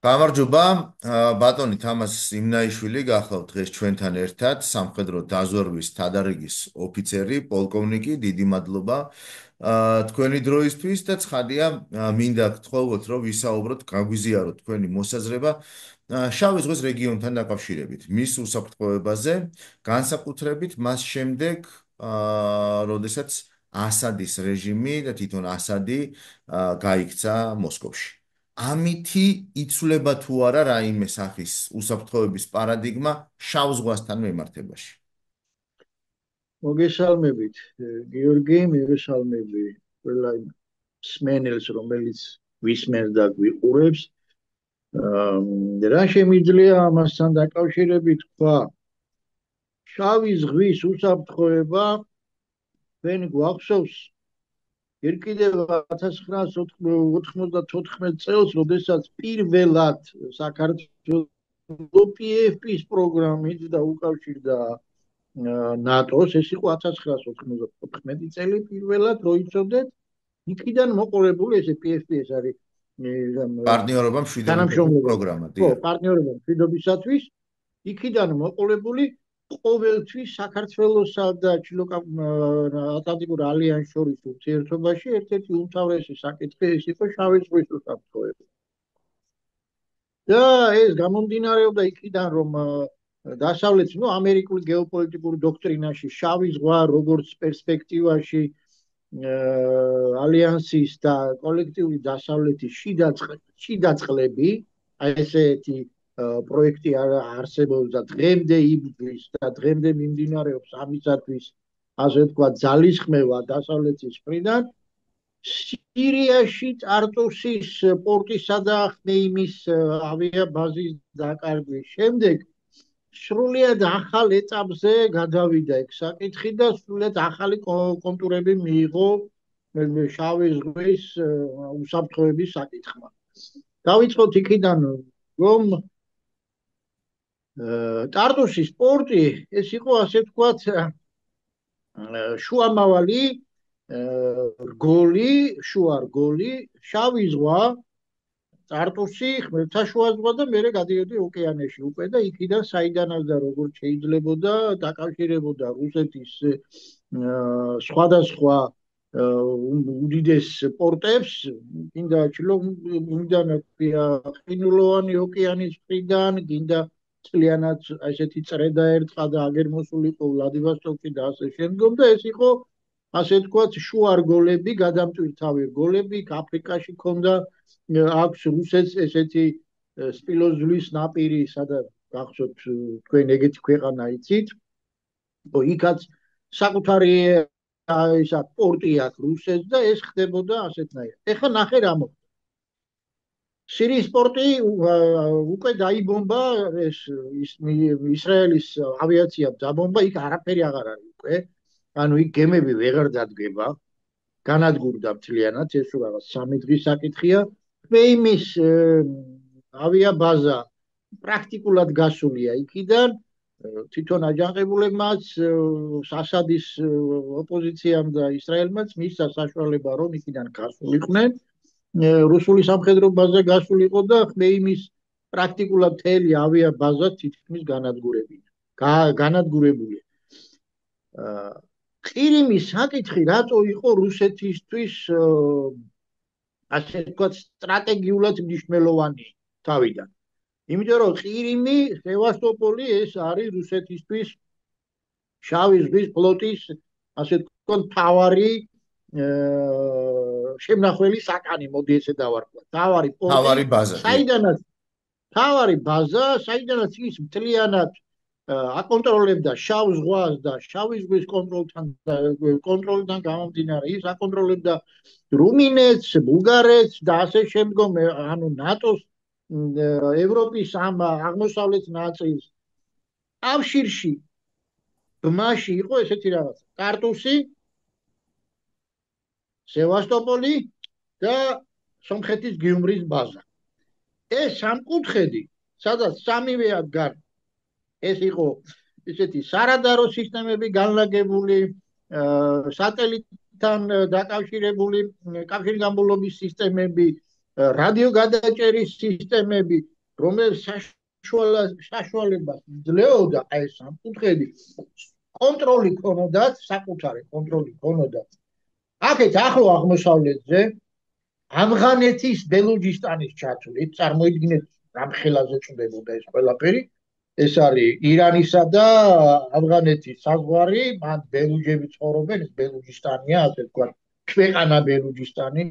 გამარჯობა, ბატონი თამას იმნაიშვილი გახლავთ დღეს ჩვენთან ერთად, სამხედრო დაზვერვის თადარიგის ოფიცერი, პოლკოვნიკი, დიდი მადლობა თქვენი დროისთვის და ცხადია, მინდა გთხოვოთ, რომ ვისაუბროთ, გაგვიზიაროთ თქვენი მოსაზრება შავი ზღვის რეგიონთან დაკავშირებით, მის უსაფრთხოებაზე, განსაკუთრებით მას შემდეგ, როდესაც ასადის რეჟიმი და თვითონ ასადი გაიქცა მოსკოვში. ამითი იცვლება თუ არა რაიმე სახის უსაფრთხოების პარადიგმა შავ ზღვასთან მიმართებაში. მოგესალმებით, გიორგი, მოგესალმები ყველა მსმენელს, რომელიც ვისმენს და გვიყურებს. რა შემიძლია ამასთან დაკავშირებით თქვა? შავი ზღვის უსაფრთხოება თქვენ გვახსოვს ერთ კიდევ 1994 წელს, როდესაც პირველად საქართველო PFP-ის პროგრამით დაუკავშირდა ნატოს, ეს იყო 1994 წელი პირველად, რო იცოდეთ, იქიდან მოყოლებული ეს PFP ეს არის პარტნიორობა მშვიდობისათვის პროგრამა. ხო, პარტნიორობა მშვიდობისათვის, იქიდან მოყოლებული ყოველთვის საქართველოსა და ჩილოკა-ატლანტიკურ ალიანსს შორის ურთიერთობაში ერთ-ერთი უმთავრესი საკითხი ეს იყო შავი ზღვის უსაფრთხოება. და ეს გამომდინარეობდა იქიდან, რომ დასავლეთ, ამერიკული გეოპოლიტიკური დოქტრინაში შავი ზღვა როგორც პერსპექტივაში ალიანსის და კოლექტიური დასავლეთის შიდა წყლები, აი ესეთი პროექტი არსებობს და დღემდე იბრძვის და დღემდე მიმდინარეობს ამისათვის, ასე ვთქვათ, ძალისხმევა დასავლეთის მხრიდან. სირიაში ტარტუსის პორტისა და ხმეიმის ავიაბაზის დაკარგვის შემდეგ სრულიად ახალ ეტაპზე გადავიდა ეგ საკითხი და სრულიად ახალი კონტურები მიიღო შავი ზღვის უსაფრთხოების საკითხმა. დავიწყოთ იქიდან, რომ ტარტუსის პორტი ეს იყო, ასე ვთქვათ, შუამავალი შუა რგოლი, შავი ზღვა, ტარტუსი, ხმელთაშუა ზღვა და მერე გადიოდი ოკეანეში უკვე და იქიდან საიდანაც და როგორც შეიძლებოდა დაკავშირებოდა რუსეთის სხვადასხვა უდიდეს პორტებს, გინდა ყინულოვანი ოკეანის მხრიდან, გინდა წლიანად ესეთი წრედა ერთხა და აგერ მოსულიყო ვლადივოსტოკში და ასე შემდგომ და ეს იყო, ასე ვთქვათ, შუა რგოლები, გადამტვირთავი რგოლები, აფრიკაში ქონდა აქვს რუსეთს ესეთი სპილოზვლის ნაპირი, სადაც გახსოვთ თქვენ ეგეთი ქვეყანა იცით. იქაც საკუთარი ისა პორტი აქვს რუსეთს და ეს ხდებოდა ასეთნაირად. ეხლა ნახე რა მოხდა. სირიის პორტი უკვე დაიბომბა, ისრაელის ავიაციამ დაბომბა, იქ არაფერი აღარ არის უკვე. ანუ იქ გემები ვეღარ დადგება, განადგურდა მთლიანად, ეს რაღაც 3 დღის საკითხია. ხმეიმის ავიაბაზა პრაქტიკულად გასულია იქიდან, თვითონ აჯანყებულებმაც, ასადის ოპოზიციამ და ისრაელმაც მისცა საშუალება, რომ იქიდან გასულიყვნენ. რუსული სამხედრო ბაზა გასულიყო და ხმეიმის პრაქტიკულად მთელი ავიაბაზა თითქმის განადგურებულია. ყირიმის საკითხი რატო იყო რუსეთისთვის ასე ვთქვათ სტრატეგიულად მნიშვნელოვანი თავიდან? იმიტომ რომ ყირიმი, სევასტოპოლი ეს არის რუსეთისთვის შავი ზღვის ფლოტის ასე ვთქვათ მთავარი შემნახველი საკანი, მოდი ესე დავარქვათ. თავარი ბაზა. თავარი ბაზა, საიდანაც ის მთლიანად აკონტროლებდა შავ ზღვას და შავი ზღვის კონტროლთან გამომდინარე ის აკონტროლებდა რუმინეთს, ბულგარეთს და ასე შემდგომ, ანუ ნატოს, ევროპის ამ აღმოსავლეთ ნაწილს. კავშირში ბმაში იყო ესეთი რაღაცა: ტარტუსი, სევასტოპოლი და სომხეთის გიუმრის ბაზა. ეს სამკუთხედი, სადაც სამივე ადგარ ეს იყო ესეთი სარადარო სისტემები განლაგებული, სატელიტთან დაკავშირებული კავშირგამბულობის სისტემები, რადიოგადაჭერის სისტემები, რომელიც საშუალებას ძლეოდა აი ეს სამკუთხედი კონტროლი ქონოდათ, საკუთარი კონტროლი ქონოდათ. აქეთ ახლო აღმოსავლეთზე ავღანეთის ბელუჯისტანის ჩათვლით, წარმოიდგინეთ რამ ხელაზე წვდებოდა ეს ყველაფერი. ეს არის ირანისა და ავღანეთის საზღვარი, მან ბელუჯები ცხოვრობენ, ეს ბელუჯისტანია, ასე ვთქვათ, ქვეყანა ბელუჯისტანი.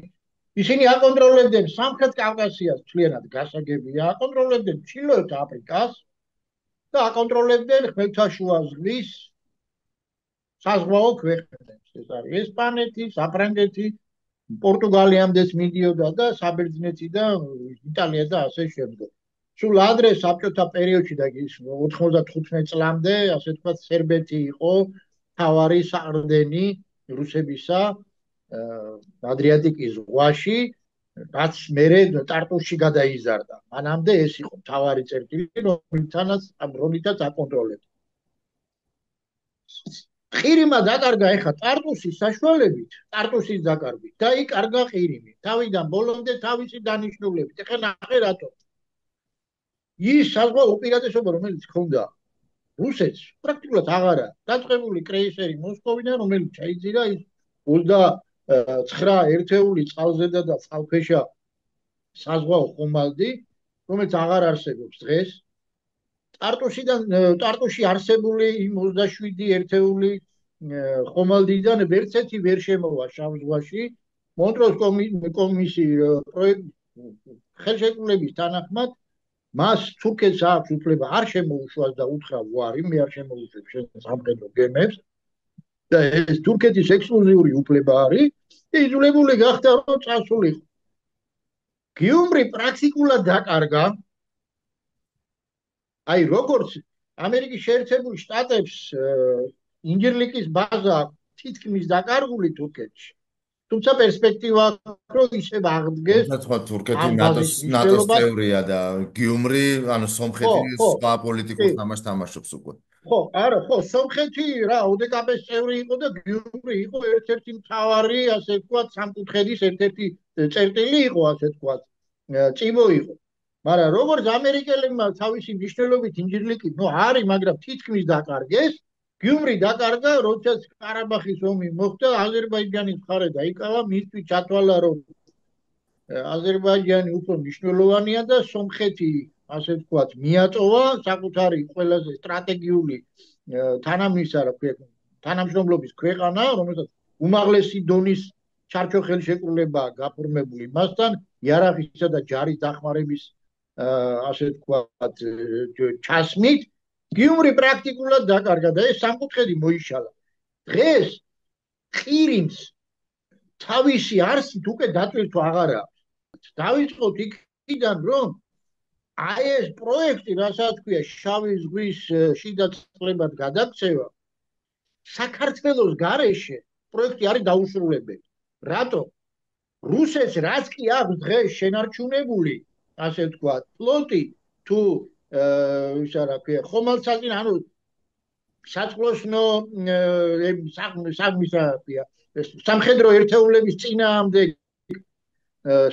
ისინი აკონტროლებდნენ სამხრეთ კავკასიას, მთლიანად გასაგებია, აკონტროლებდნენ ჩრდილოეთ აფრიკას და აკონტროლებდნენ ხმელთაშუა ზღვის საზღვაო ქვეყნებს. ეს არის ესპანეთი, საფრანგეთი, პორტუგალიამდეც მიდიოდა და საბერძნეთი და იტალია და ასე შემდეგ. სულ ადრე საბჭოთა პერიოდში და 95 წლამდე, ასე ვთქვათ, სერბეთი იყო თავარი საყრდენი რუსებისა ადრიატიკის ზღვაში, რაც მერე ტარტუსში გადაიზარდა. მანამდე ეს იყო თავარი წერტილი, რომელთაც აკონტროლებდა. ყირიმმა დაკარგა ეხა ტარტუსის საშუალებით, ტარტუსის დაკარგვით და იკარგა ყირიმი. თავიდან ბოლომდე თავისი დანიშნულებით. ეხლა ნახე რატო. ის საზღვაო უპირატესობა, რომელიც ჰქონდა რუსეთს, პრაქტიკულად აღარა დაწყებული კრეისერი მოსკოვიდან, რომელიც ჩაიძირა ის 29 ერთეული წყალზედა და წყალქვეშა საზღვაო ხომალდი, რომელიც აღარ არსებობს დღეს. ტარტუში არსებული იმ 27 ერთეული ხომალდიდან ვერც ერთი ვერ შემოვა შავ ზღვაში. მონტროს კომისიის ხელშეკრულების თანახმად მას თურქეთს აქვს უფლება არ შემოუშვას და უთხრა ვარი, მე არ შემოუშვებ შენ სამხედრო გემებს და ეს თურქეთის ექსკლუზიური უფლება არის და იძულებული გახდა რომ წასულიყო. გიუმრი პრაქტიკულად დაკარგა, აი როგორც ამერიკის შეერთებულ შტატებს ინჯერლიკის ბაზა თითქმის დაკარგული თურქეთში. თუმცა პერსპექტივა რომ ისევ აღდგეს. თურქეთი ნატოს წევრია და გიუმრი, ანუ სომხეთი სხვა პოლიტიკურ თამაშს თამაშობს უკვე. ხო, სომხეთი რა, ოდეკაბეს წევრი იყო და გიუმრი იყო ერთ-ერთი მთავარი, ასე ვთქვათ, სამკუთხედის ერთ-ერთი წერტილი იყო, ასე ვთქვათ, წიბო იყო. მაგრამ როგორც ამერიკელებმა თავისი მნიშვნელობით ინჯერლიკი, არის, მაგრამ თითქმის დაკარგეს. გიუმრი დაკარგა, როდესაც ყარაბახის ომი მოხდა, აზერბაიჯანის მხარე დაიკავა, მისთვის ჩათვალა, რომ აზერბაიჯანი უფრო მნიშვნელოვანია და სომხეთი, ასე ვთქვათ, მიაწოვა საკუთარი ყველაზე სტრატეგიული თანამშრომლობის ქვეყანა, რომელსაც უმაღლესი დონის ჩარჩო ხელშეკრულება გაფორმებული მასთან, იარაღისა და ჯარის დახმარების, ასე ვთქვათ, ჩასმით. გიუმრი პრაქტიკულად დაკარგა და ეს სამკუთხედი მოიშალა. დღეს ყირიმს თავისი არსით უკვე დატვირთვა აღარ აქვს. დავიწყოთ იქიდან, რომ აი ეს პროექტი, რასაც ქვია შავი ზღვის შიდა წყლებად გადაქცევა, საქართველოს გარეშე პროექტი არის დაუსრულებელი. რატო? რუსეთს რაც კი აქვს დღეს შენარჩუნებული, ასე ვთქვათ, ფლოტი თუ ისა რა ქვია, ხომალდსაწინ, ანუ საწყლოსნო სამხედრო ერთეულების წინააღმდეგ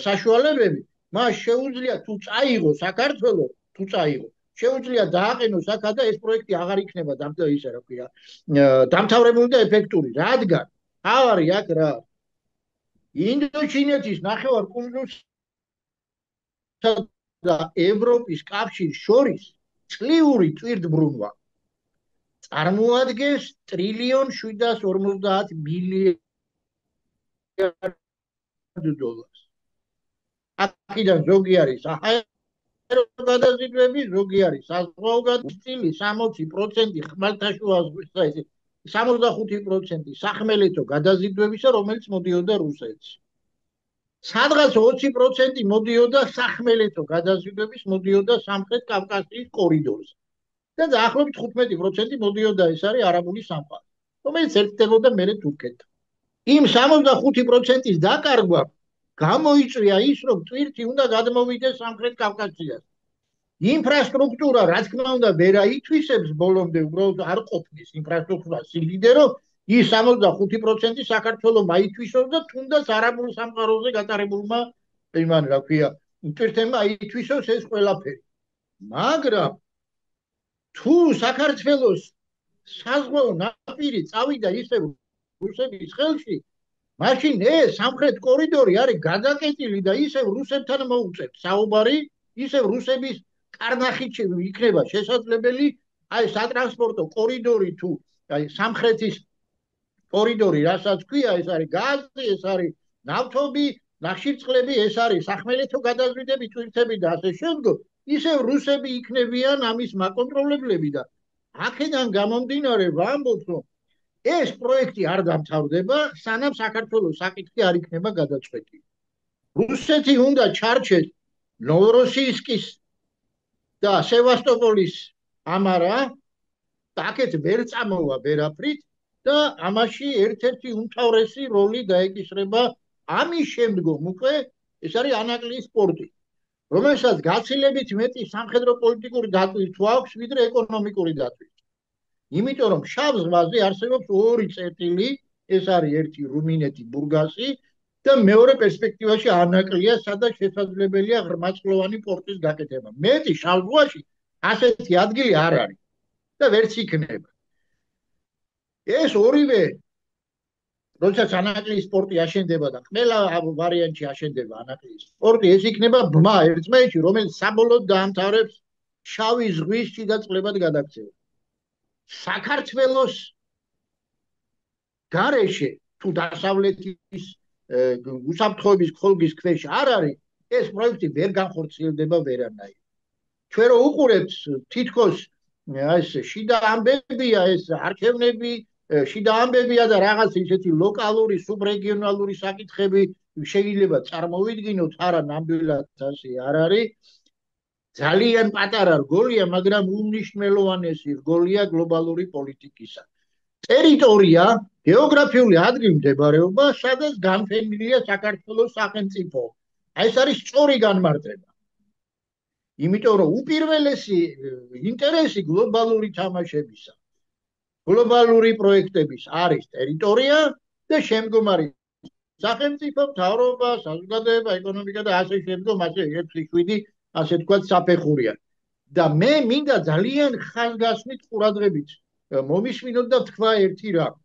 საშუალებები, მას შეუძლია თუ წაიღო საქართველოს, შეუძლია დააყენოს აქ და ეს პროექტი აღარ იქნება ისა რა ქვია, დამთავრებული და ეფექტური. რადგან თავარი აქ რა, ინდოჩინეთის ნახევარკუნძულსა და ევროპის კავშირის შორის წლიური ტვირთბრუნვა წარმოადგენს 1.750 მილიარდ დოლარს. აქედან ზოგი არის საჰაერო გადაზიდვები, ზოგი არის საზღვაო გადაწყვეტილი, 60% ხმელთაშუა ზღვისა, 65% სახმელეთო გადაზიდვებისა, რომელიც მოდიოდა რუსეთში. სადღაც 20% მოდიოდა სახმელეთო გადაზიდვების, მოდიოდა სამხრეთ კავკასიის კორიდორზე. და დაახლოებით 15% მოდიოდა, ეს არის არაბული სამყარო, რომელიც ერთდებოდა მერე თურქეთთან. იმ 65%-ის დაკარგვა გამოიწვია ის, რომ ტვირთი უნდა გადმოვიდეს სამხრეთ კავკასიას. ინფრასტრუქტურა, რა თქმა უნდა, ვერ აითვისებს ბოლომდე, უბრალოდ არ ყოფნის ინფრასტრუქტურა სიდიდე, რომ ის 65% საქართველოს აითვისოს და თუნდაც არაბულ სამყაროზე გატარებულმა იმან რა ქვია, მტვირთებმა ითვისოს ეს ყველაფერი. მაგრამ თუ საქართველოს საზღვაო ნაპირი წავიდა ისევ რუსების ხელში, მაშინ ეს სამხრეთ კორიდორი არის გადაკეტილი და ისევ რუსებთან მოუწევს საუბარი, ისევ რუსების კარნახით იქნება შესაძლებელი აი სატრანსპორტო კორიდორი თუ აი სამხრეთის კორიდორი, რასაც ქვია, ეს არის გაზი, ეს არის ნავთობი, ნახშირწყლები, ეს არის სახმელეთო გადაზიდვები, ტვირთები და ასე შემდგომ, ისევ რუსები იქნებიან ამის მაკონტროლებლები და აქედან გამომდინარე ვამბობ, რომ ეს პროექტი არ დამთავრდება, სანამ საქართველოს საკითხი არ იქნება გადაწყვეტილი. რუსეთი უნდა ჩარჩეს ნოვოროსიისკის და სევასტოპოლის ამარა, აქეთ ვერ წამოვა ვერაფრით და ამაში ერთ-ერთი უმთავრესი როლი დაეკისრება ამის შემდგომ უკვე ეს არის ანაკლიის პორტი, რომელსაც გაცილებით მეტი სამხედრო პოლიტიკური დატვირთვა თუ აქვს, ვიდრე ეკონომიკური დატვირთვა. იმიტომ რომ შავ ზღვაზე არსებობს ორი წერტილი, ეს არის ერთი რუმინეთი, ბურგასი და მეორე პერსპექტივაში ანაკლია, სადაც შესაძლებელია ღრმაწყლოვანი პორტის გაკეთება. მეტი შავ ზღვაში ასეთი ადგილი არ არის და ვერც იქნება. ეს ორივე, როდესაც ანაკლიის პორტი აშენდება და ყველა ვარიანტში აშენდება ანაკლიის პორტი, ეს იქნება ბმა ერთმანეთში, რომელიც საბოლოოდ დაამთავრებს შავი ზღვის შიდა წყლებად გადაქცევას. საქართველოს გარეშე თუ დასავლეთის უსაფრთხოების ხოლგის ქვეშ არ არის, ეს პროექტი ვერ განხორციელდება ვერანაირად. ჩვენ რო უყურებთ თითქოს ეს შიდა ამბებია, ეს არქევნები, შიდა ამბებია და რაღაც ისეთი ლოკალური, სუბრეგიონალური საკითხები შეიძლება წარმოვიდგინოთ, არა ნამდვილად ასე არ არის. ძალიან პატარა რგოლია, მაგრამ უმნიშვნელოვანესი რგოლია გლობალური პოლიტიკისა. ტერიტორია, გეოგრაფიული ადგილმდებარეობა, სადაც განფენილია საქართველოს სახელმწიფო. აი ეს არის სწორი განმარტება. იმიტომ რომ უპირველესი ინტერესი გლობალური თამაშებისა, გლობალური პროექტების არის ტერიტორია და შემდგომ არის სახელმწიფო, მთავრობა, საზოგადოება, ეკონომიკა და ასე შემდგომ, ასე 1-7 ასე თქვა საფეხურია. და მე მინდა ძალიან ხაზგასმით ყურადღებით მომისმინოთ და თქვა ერთი რამ.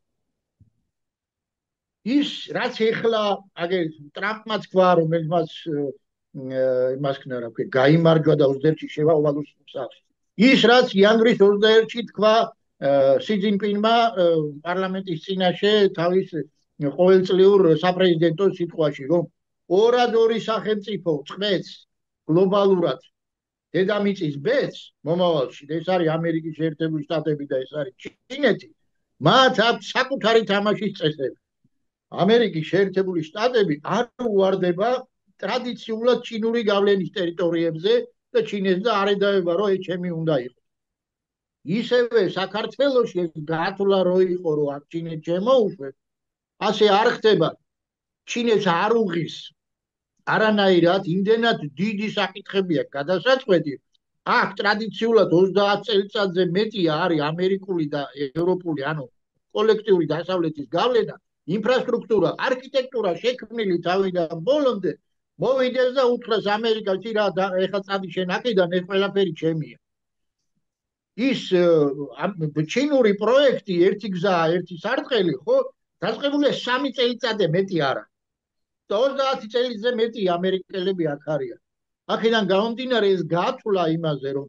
ის რაც ეხლა აგერ ტრამპმა თქვა, რომელმაც იმას ქნა რა ქვია, გაიმარჯვა და 21-ში შევავალოს სახლს. ის რაც იანვრის 21-ში თქვა სი ძინპინმა პარლამენტის წინაშე თავის ყოველწლიურ საპრეზიდენტო სიტყვაში, რომ ორად-ორი სახელმწიფო წყვეტს გლობალურად დედამიწის ბედს მომავალში, ეს არის ამერიკის შეერთებული შტატები და ეს არის ჩინეთი, მათ აქვს საკუთარი თამაშის წესები. ამერიკის შეერთებული შტატები არ უვარდება ტრადიციულად ჩინური გავლენის ტერიტორიებზე და ჩინეთს და არ ედავება, რომ ეს ჩემი უნდა იყოს. ისევე საქართველოში გათვლა რო იყო, რომ აქ ჩინეთს შემოუშვეს, ასე არ ხდება. ჩინეთს არ უღის არანაირად, იმდენად დიდი საკითხები აქვს გადასაწყვეტი. აქ ტრადიციულად 30 წელიწადზე მეტია არის ამერიკული და ევროპული, ანუ კოლექტიური დასავლეთის გავლენა, ინფრასტრუქტურა, არქიტექტურა შექმნილი თავიდან ბოლომდე, მოვიდეს და უთხრეს ამერიკაში რა ეხლა წადი შენ აქედან, ეს ყველაფერი ჩემია. ის ჩინური პროექტი, ერთი გზა, ერთი სარტყელი, ხო, დაწყებულია 3 წელიწადზე მეტი არა. 30 წელიწადზე მეტი ამერიკელები აქ არიან. აქედან გამომდინარე ეს გათვლა იმაზე, რომ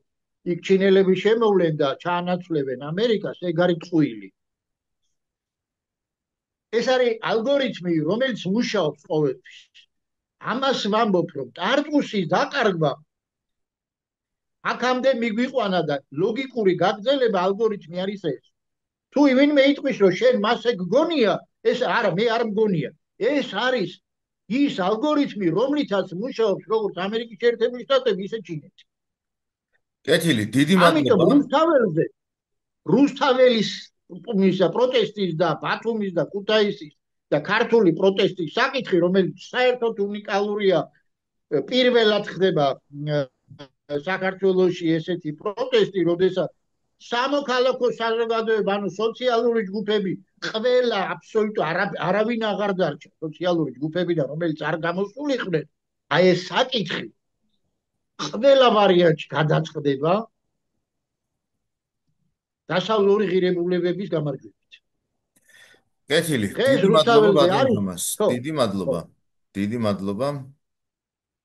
იქ ჩინელები შემოვლენ და ჩაანაცვლებენ ამერიკას, ეგ არის ტყუილი. ეს არის ალგორითმი, რომელიც მუშაობს ყოველთვის. ამას ვამბობ, რომ ტარტუსის დაკარგვა აქამდე მიგვიყვანა და ლოგიკური გაგრძელება ალგორითმი არის ეს. თუ ვინმე იტყვის, რომ შენ მასე გგონია, ეს არა, მე არ მგონია. ეს არის ის ალგორითმი, რომლითაც მუშაობს როგორც ამერიკის შეერთებული შტატები, ისე ჩინეთი. კეთილი, დიდი ამიტომ მადლობა. რუსთაველის პროტესტის და ბათუმის და ქუთაისის და ქართული პროტესტის საკითხი, რომელიც საერთოდ უნიკალურია, პირველად ხდება საქართველოში ესეთი პროტესტი, როდესაც სამოქალაქო საზოგადოება, ანუ სოციალური ჯგუფები, ყველა აბსოლუტურად არავინ აღარ დარჩა სოციალური ჯგუფებიდან, რომელიც არ გამოსულიყვნენ, აი ეს საკითხი ყველა ვარიანტში გადაწყდება დასავლური ღირებულებების გამარჯვებით. კეთილი, დღეს დიდი მადლობა რუსთაველზე ბატონ არის, თამას. ხო, დიდი ხო. მადლობა. დიდი მადლობა.